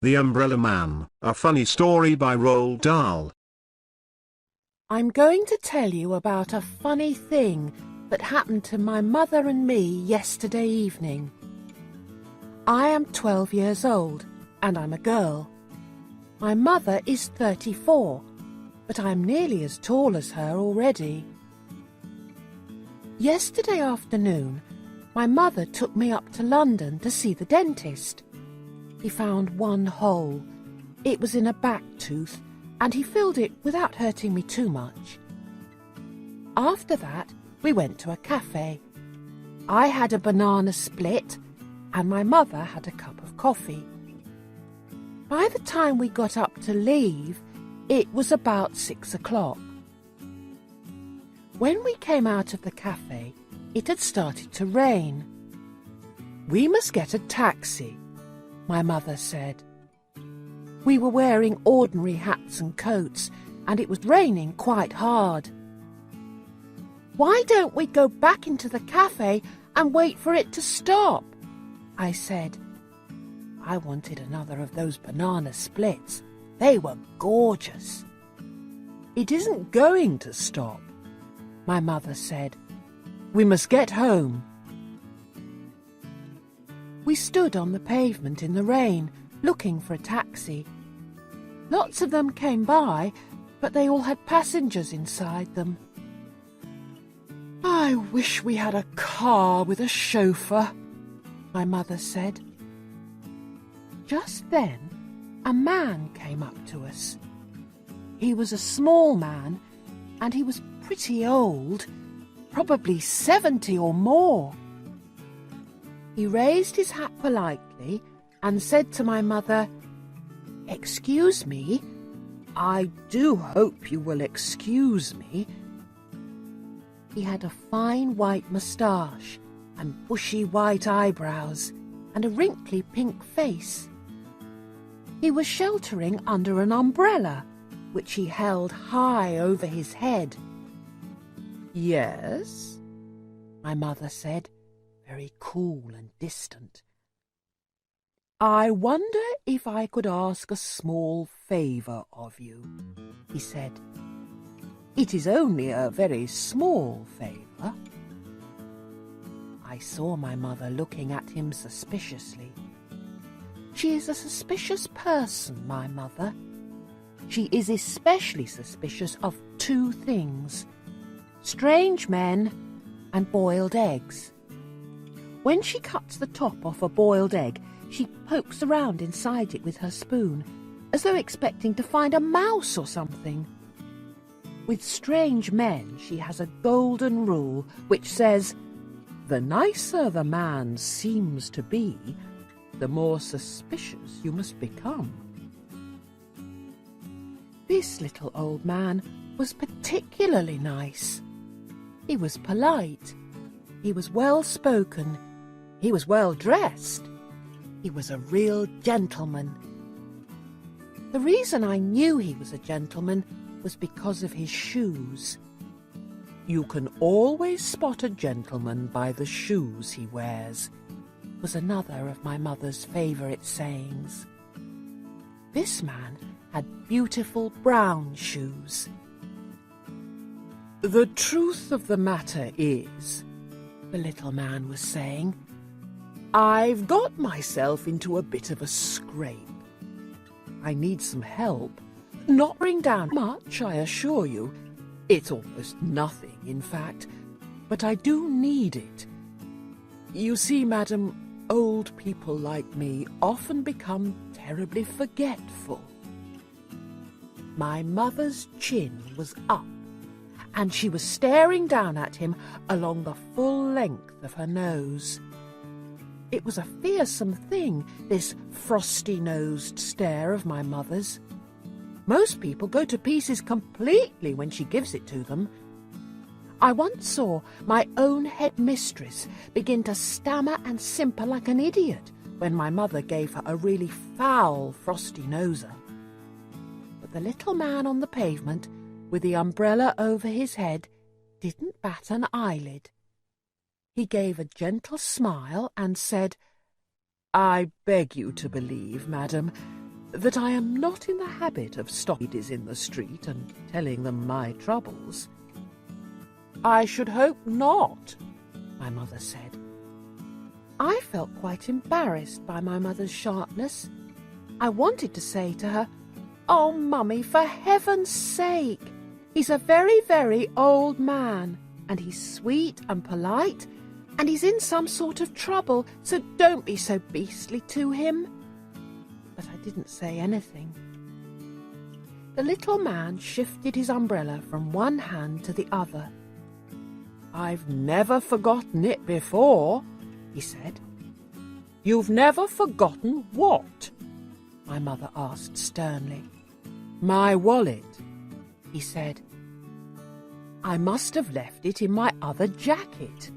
The Umbrella Man, a funny story by Roald Dahl. I'm going to tell you about a funny thing that happened to my mother and me yesterday evening. I am 12 years old and I'm a girl. My mother is 34, but I'm nearly as tall as her already. Yesterday afternoon, my mother took me up to London to see the dentist. He found one hole. It was in a back tooth, and he filled it without hurting me too much. After that, we went to a cafe. I had a banana split, and my mother had a cup of coffee. By the time we got up to leave, it was about 6 o'clock. When we came out of the cafe, it had started to rain. "We must get a taxi," my mother said. We were wearing ordinary hats and coats, and it was raining quite hard. "Why don't we go back into the cafe and wait for it to stop?" I said. I wanted another of those banana splits. They were gorgeous. "It isn't going to stop," my mother said. "We must get home." We stood on the pavement in the rain, looking for a taxi. Lots of them came by, but they all had passengers inside them. "I wish we had a car with a chauffeur," my mother said. Just then, a man came up to us. He was a small man, and he was pretty old, probably 70 or more. He raised his hat politely and said to my mother, "Excuse me, I do hope you will excuse me." He had a fine white moustache and bushy white eyebrows and a wrinkly pink face. He was sheltering under an umbrella, which he held high over his head. "Yes?" my mother said, very cool and distant. "I wonder if I could ask a small favour of you," he said. "It is only a very small favour." I saw my mother looking at him suspiciously. She is a suspicious person, my mother. She is especially suspicious of two things: strange men and boiled eggs. When she cuts the top off a boiled egg, she pokes around inside it with her spoon, as though expecting to find a mouse or something. With strange men, she has a golden rule which says, "The nicer the man seems to be, the more suspicious you must become." This little old man was particularly nice. He was polite. He was well-spoken. He was well-dressed. He was a real gentleman. The reason I knew he was a gentleman was because of his shoes. "You can always spot a gentleman by the shoes he wears," was another of my mother's favourite sayings. This man had beautiful brown shoes. "The truth of the matter is," the little man was saying, "I've got myself into a bit of a scrape. I need some help. Not bring down much, I assure you. It's almost nothing, in fact, but I do need it. You see, madam, old people like me often become terribly forgetful." My mother's chin was up, and she was staring down at him along the full length of her nose. It was a fearsome thing, this frosty-nosed stare of my mother's. Most people go to pieces completely when she gives it to them. I once saw my own headmistress begin to stammer and simper like an idiot when my mother gave her a really foul frosty-noser. But the little man on the pavement, with the umbrella over his head, didn't bat an eyelid. He gave a gentle smile and said, "I beg you to believe, madam, that I am not in the habit of stopping ladies in the street and telling them my troubles. I should hope not, my mother said. I felt quite embarrassed by my mother's sharpness. I wanted to say to her, "Oh, Mummy, for heaven's sake! He's a very, very old man, and he's sweet and polite, and he's in some sort of trouble, so don't be so beastly to him." But I didn't say anything. The little man shifted his umbrella from one hand to the other. "I've never forgotten it before," he said. "You've never forgotten what?" my mother asked sternly. "My wallet," he said. "I must have left it in my other jacket.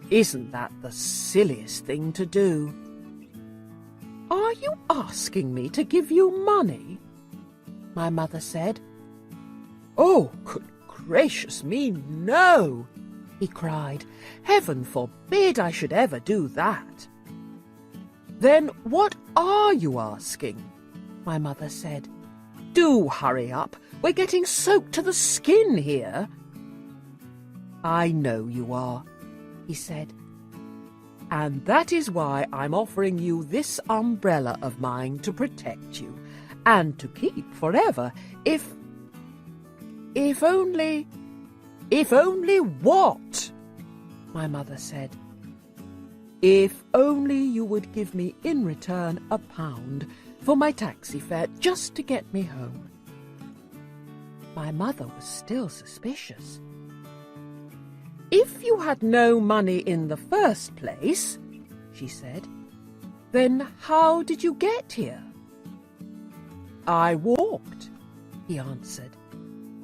Isn't that the silliest thing to do?" "Are you asking me to give you money?" my mother said. "Oh, good gracious me, no!" he cried. "Heaven forbid I should ever do that." "Then what are you asking?" my mother said. "Do hurry up. We're getting soaked to the skin here." "I know you are," he said. "And that is why I'm offering you this umbrella of mine to protect you, and to keep forever, if only what?" my mother said. "If only you would give me in return £1 for my taxi fare just to get me home." My mother was still suspicious. "If you had no money in the first place," she said, "then how did you get here?" "I walked," he answered.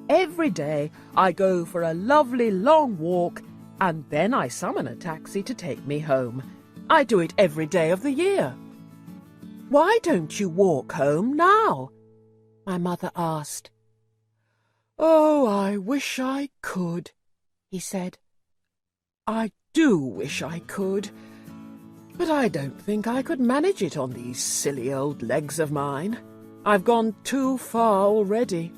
"Every day I go for a lovely long walk, and then I summon a taxi to take me home. I do it every day of the year." "Why don't you walk home now?" my mother asked. "Oh, I wish I could," he said. "I do wish I could, but I don't think I could manage it on these silly old legs of mine. I've gone too far already."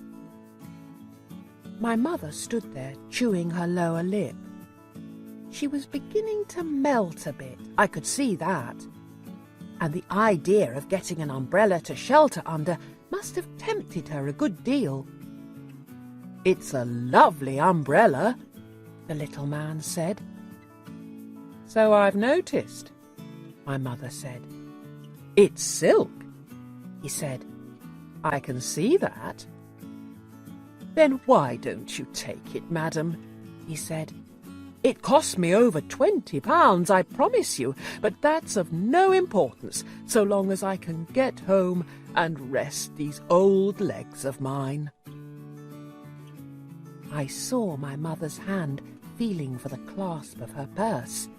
My mother stood there chewing her lower lip. She was beginning to melt a bit, I could see that. And the idea of getting an umbrella to shelter under must have tempted her a good deal. "It's a lovely umbrella," the little man said. "So I've noticed," my mother said. "It's silk," he said. "I can see that." "Then why don't you take it, madam?" he said. "It cost me over £20, I promise you, but that's of no importance so long as I can get home and rest these old legs of mine." I saw my mother's hand feeling for the clasp of her purse.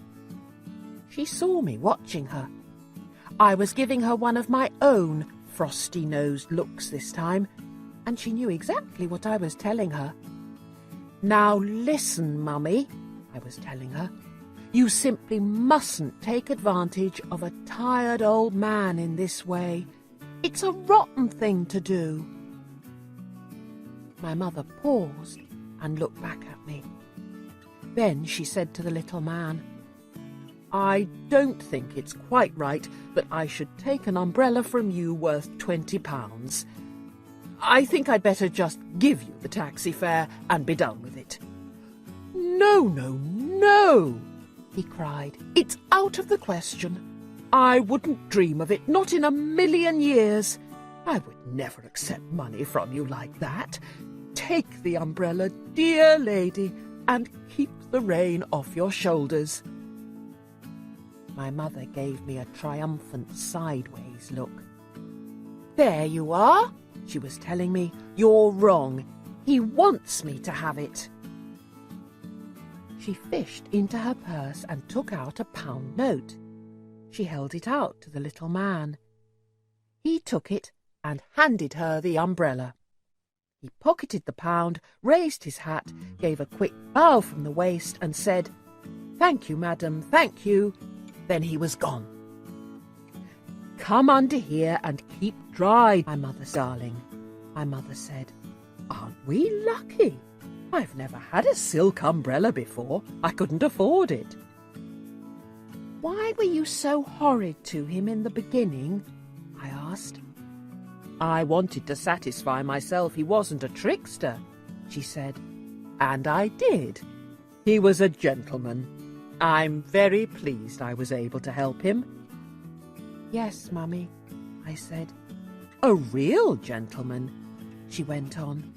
She saw me watching her. I was giving her one of my own frosty-nosed looks this time, and she knew exactly what I was telling her. "Now listen, Mummy," I was telling her. "You simply mustn't take advantage of a tired old man in this way. It's a rotten thing to do." My mother paused and looked back at me. Then she said to the little man, "I don't think it's quite right that I should take an umbrella from you worth £20. I think I'd better just give you the taxi fare and be done with it." "No, no, no," he cried. "It's out of the question. I wouldn't dream of it, not in a million years. I would never accept money from you like that. Take the umbrella, dear lady, and keep the rain off your shoulders." My mother gave me a triumphant sideways look. "There you are," she was telling me. "You're wrong. He wants me to have it." She fished into her purse and took out a £1 note. She held it out to the little man. He took it and handed her the umbrella. He pocketed the £1, raised his hat, gave a quick bow from the waist, and said, "Thank you, madam, thank you." Then he was gone. "Come under here and keep dry, my mother's darling," my mother said. "Aren't we lucky? I've never had a silk umbrella before. I couldn't afford it." "Why were you so horrid to him in the beginning?" I asked. "I wanted to satisfy myself he wasn't a trickster," she said. "And I did. He was a gentleman. I'm very pleased I was able to help him." "Yes, Mummy," I said. "A real gentleman," she went on.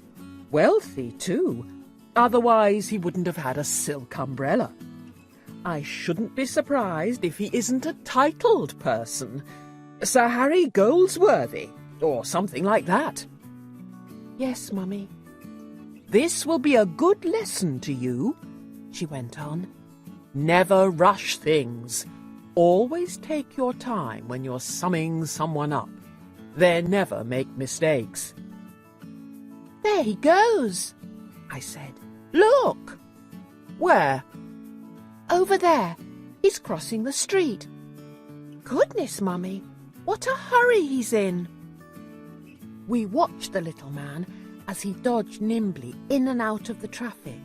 "Wealthy, too. Otherwise he wouldn't have had a silk umbrella. I shouldn't be surprised if he isn't a titled person. Sir Harry Goldsworthy, or something like that." "Yes, Mummy." "This will be a good lesson to you," she went on. "Never rush things. Always take your time when you're summing someone up. They never make mistakes." "There he goes," I said. "Look!" "Where?" "Over there. He's crossing the street." "Goodness, Mummy, what a hurry he's in." We watched the little man as he dodged nimbly in and out of the traffic.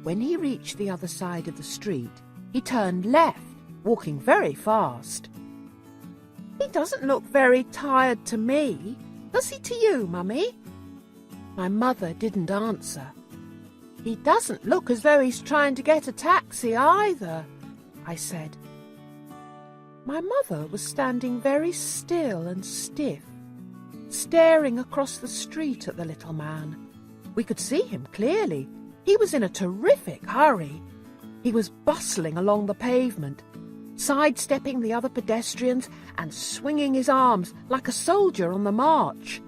When he reached the other side of the street, he turned left, walking very fast. "He doesn't look very tired to me. Does he to you, Mummy?" My mother didn't answer. "He doesn't look as though he's trying to get a taxi either," I said. My mother was standing very still and stiff, staring across the street at the little man. We could see him clearly. He was in a terrific hurry. He was bustling along the pavement, sidestepping the other pedestrians and swinging his arms like a soldier on the march.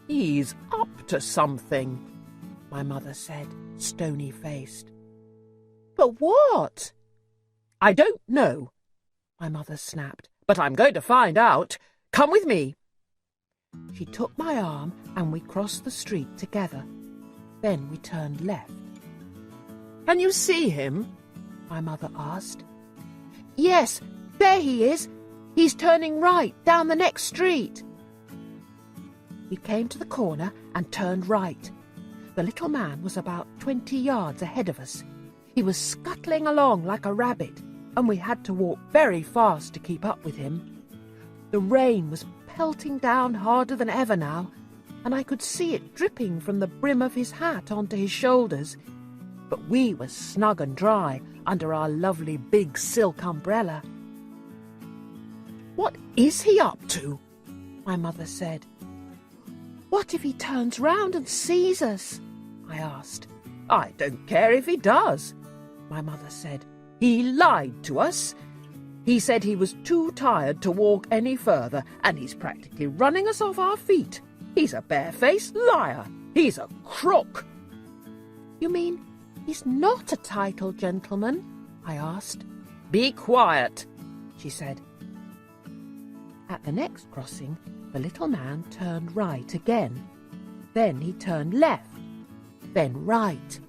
"He's up to something," my mother said, stony-faced. "But what?" "I don't know," my mother snapped, "but I'm going to find out. Come with me." She took my arm and we crossed the street together. Then we turned left. "Can you see him?" my mother asked. "Yes, there he is. He's turning right down the next street." We came to the corner and turned right. The little man was about 20 yards ahead of us. He was scuttling along like a rabbit, and we had to walk very fast to keep up with him. The rain was pelting down harder than ever now, and I could see it dripping from the brim of his hat onto his shoulders. But we were snug and dry under our lovely big silk umbrella. "What is he up to?" my mother said. "What if he turns round and sees us?" I asked. "I don't care if he does," my mother said. "He lied to us. He said he was too tired to walk any further, and he's practically running us off our feet. He's a barefaced liar. He's a crook." "You mean he's not a titled gentleman?" I asked. "Be quiet," she said. At the next crossing, the little man turned right again. Then he turned left, then right.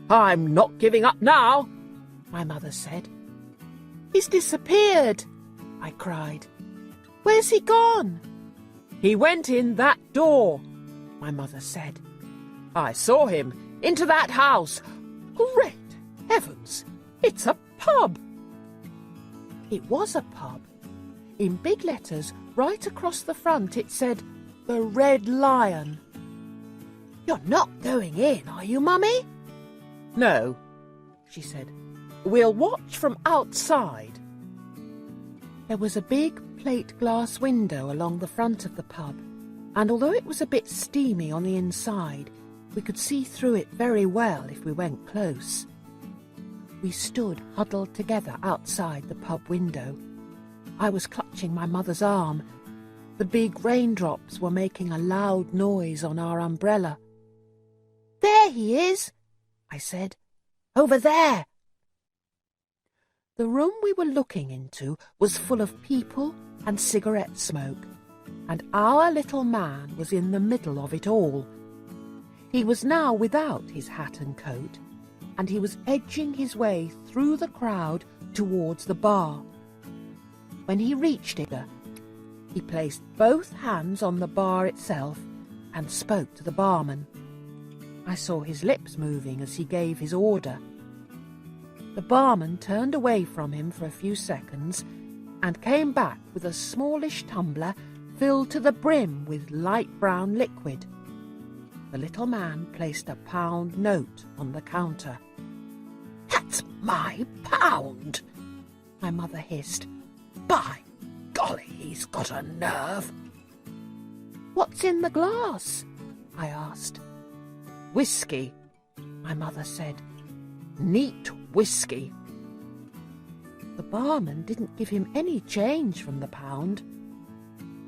"I'm not giving up now," my mother said. "He's disappeared," I cried. "Where's he gone?" "He went in that door," my mother said. "I saw him into that house. Great heavens, it's a pub!" It was a pub. In big letters right across the front it said, "The Red Lion." "You're not going in, are you, Mummy?" "No," she said. "We'll watch from outside." There was a big plate glass window along the front of the pub, and although it was a bit steamy on the inside, we could see through it very well if we went close. We stood huddled together outside the pub window. I was clutching my mother's arm. The big raindrops were making a loud noise on our umbrella. "There he is," I said. "Over there." The room we were looking into was full of people and cigarette smoke, and our little man was in the middle of it all. He was now without his hat and coat, and he was edging his way through the crowd towards the bar. When he reached it, he placed both hands on the bar itself and spoke to the barman. I saw his lips moving as he gave his order. The barman turned away from him for a few seconds and came back with a smallish tumbler filled to the brim with light brown liquid. The little man placed a £1 note on the counter. "That's my £1!" my mother hissed. "By golly, he's got a nerve!" "What's in the glass?" I asked. "Whiskey," my mother said. "Neat whiskey." The barman didn't give him any change from the £1.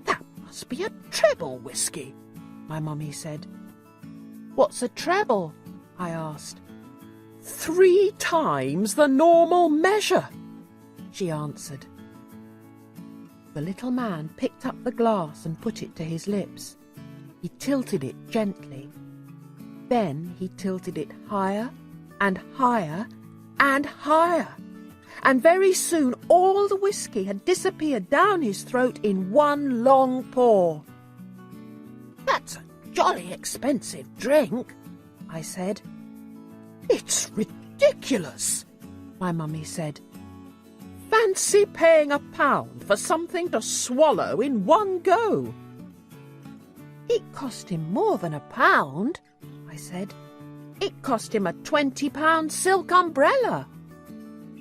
"That must be a treble whiskey," my mummy said. "What's a treble?" I asked. "3 times the normal measure," she answered. The little man picked up the glass and put it to his lips. He tilted it gently. Then he tilted it higher and higher and higher, and very soon all the whiskey had disappeared down his throat in one long pour. "That's a jolly expensive drink," I said. "It's ridiculous," my mummy said. "Fancy paying £1 for something to swallow in one go." "It cost him more than £1, I said. "It cost him a £20 silk umbrella."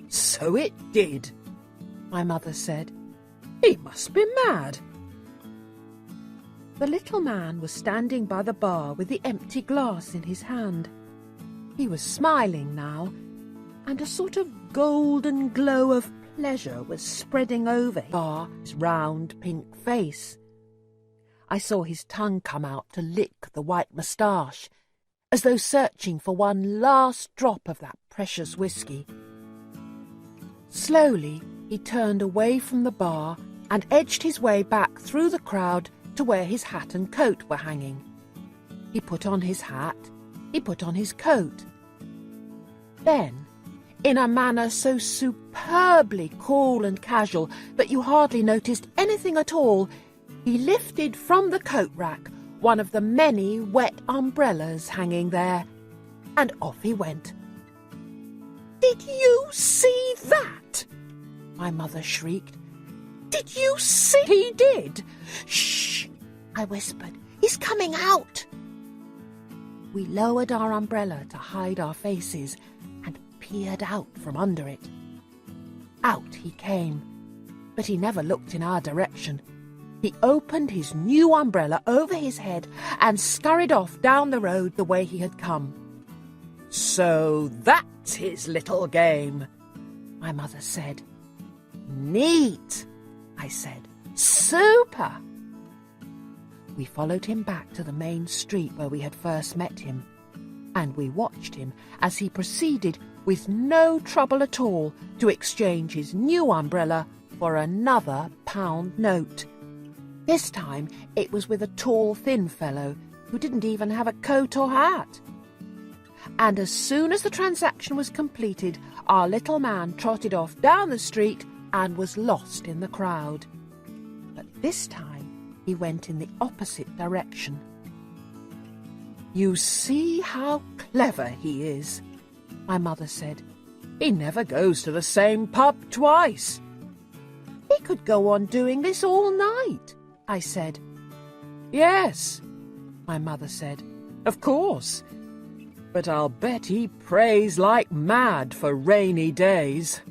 "So it did," my mother said. "He must be mad." The little man was standing by the bar with the empty glass in his hand. He was smiling now, and a sort of golden glow of pleasure was spreading over his round pink face. I saw his tongue come out to lick the white moustache, as though searching for one last drop of that precious whiskey. Slowly he turned away from the bar and edged his way back through the crowd to where his hat and coat were hanging. He put on his hat, he put on his coat. Then, in a manner so superbly cool and casual that you hardly noticed anything at all, he lifted from the coat rack one of the many wet umbrellas hanging there, and off he went. "Did you see that?" my mother shrieked. "Did you see?" "He did." "Shh," I whispered. "He's coming out." We lowered our umbrella to hide our faces and peered out from under it. Out he came, but he never looked in our direction. He opened his new umbrella over his head and scurried off down the road the way he had come. "So that's his little game," my mother said. "Neat," I said. "Super." We followed him back to the main street where we had first met him, and we watched him as he proceeded with no trouble at all to exchange his new umbrella for another £1 note. This time it was with a tall, thin fellow who didn't even have a coat or hat. And as soon as the transaction was completed, our little man trotted off down the street and was lost in the crowd. But this time he went in the opposite direction. "You see how clever he is," my mother said. "He never goes to the same pub twice." "He could go on doing this all night," I said. "Yes," my mother said, "of course. But I'll bet he prays like mad for rainy days."